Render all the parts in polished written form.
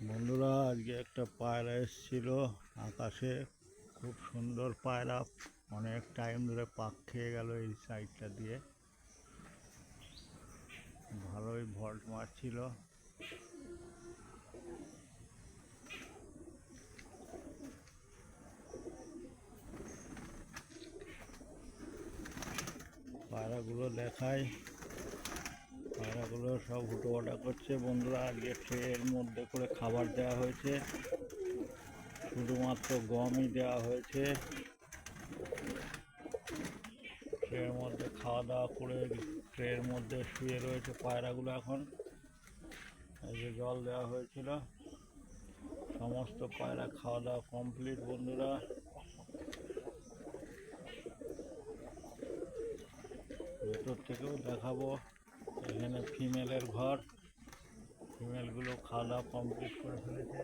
বন্ধুরা, আজকে একটা পায়রা এসেছিল আকাশে। খুব সুন্দর পায়রা, অনেক টাইম ধরে পাক খেয়ে গেল এই সাইডটা দিয়ে। ভালোই ভল্ট মারছিল। পায়রাগুলো দেখায়, পায়রাগুলো সব হুটোপাটা করছে। বন্ধুরা, আজকে ট্রের মধ্যে করে খাবার দেওয়া হয়েছে, শুধুমাত্র গমই দেওয়া হয়েছে। ট্রের মধ্যে খাওয়া দাওয়া করে ট্রের মধ্যে শুয়ে রয়েছে পায়রাগুলো। এখন এই যে জল দেওয়া হয়েছিল, সমস্ত পায়রা খাওয়া দাওয়া কমপ্লিট। বন্ধুরা, ভেতর থেকেও দেখাবো। এখানে ফিমেলের ঘর, ফিমেলগুলো খাওয়া দাওয়া কমপ্লিট করে ফেলেছে।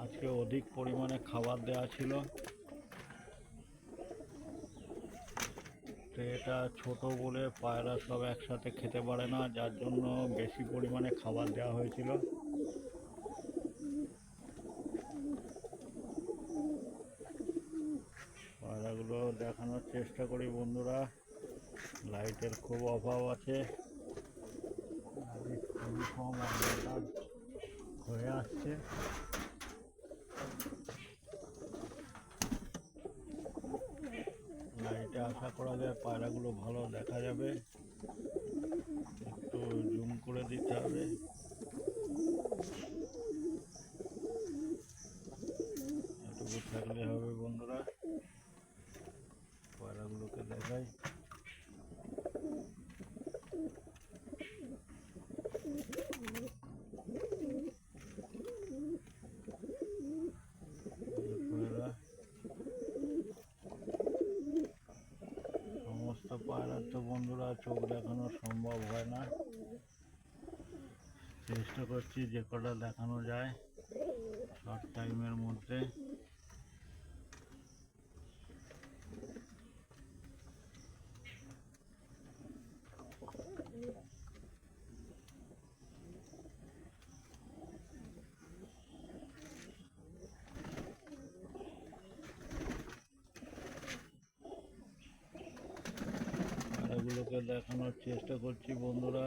আজকে অধিক পরিমাণে খাবার দেওয়া ছিল। ট্রেটা ছোট বলে পায়রা সব একসাথে খেতে পারে না, যার জন্য বেশি পরিমাণে খাবার দেওয়া হয়েছিল। পায়রাগুলো দেখানোর চেষ্টা করি। বন্ধুরা, লাইটের খুব অভাব আছে, খুবই কম অন্ধকার হয়ে আসছে। লাইটে আশা করা যায় পায়রাগুলো ভালো দেখা যাবে। একটু জুম করে দিতে হবে। এটুকু থাকলে হবে। বন্ধুরা, পায়রাগুলোকে দেখাই। পায়রা, সমস্ত পায়রার তো বন্ধুরা চোখ দেখানো সম্ভব হয় না। চেষ্টা করছি যে কটা দেখানো যায় শর্ট টাইমের মধ্যে। পায়রাগুলোকে দেখানোর চেষ্টা করছি। বন্ধুরা,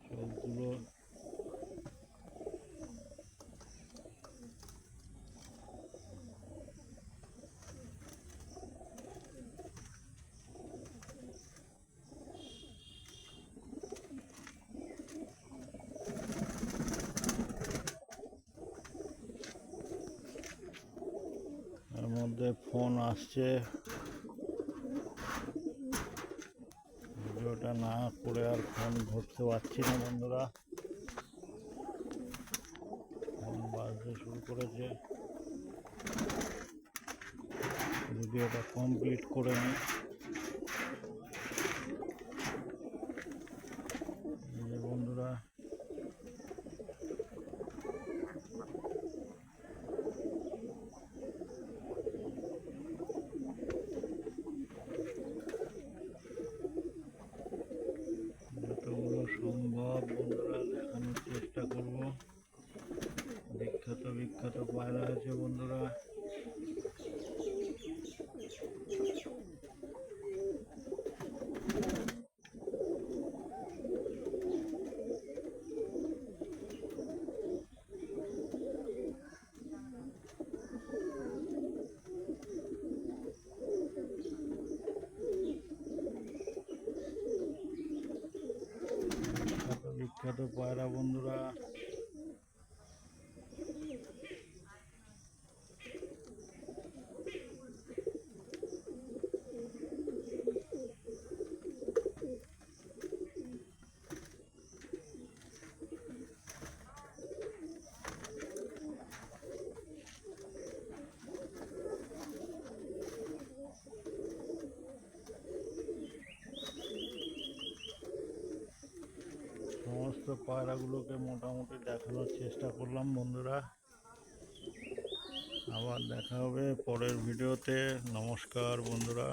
চোখগুলো এর মধ্যে ফোন আসছে, ভিডিওটা না করে আর ফোন ধরতে পারছি না। বন্ধুরা, ফোন বাজতে শুরু করেছে। ভিডিওটা কমপ্লিট করে নিই। বন্ধুরা, যতগুলো সম্ভব বন্ধুরা দেখানোর চেষ্টা করব। বিখ্যাত পায়রা আছে বন্ধুরা। বিখ্যাত পায়রা বন্ধুরা। সমস্ত পায়রাগুলোকে মোটামুটি দেখানোর চেষ্টা করলাম। বন্ধুরা, আবার দেখা হবে পরের ভিডিওতে। নমস্কার বন্ধুরা।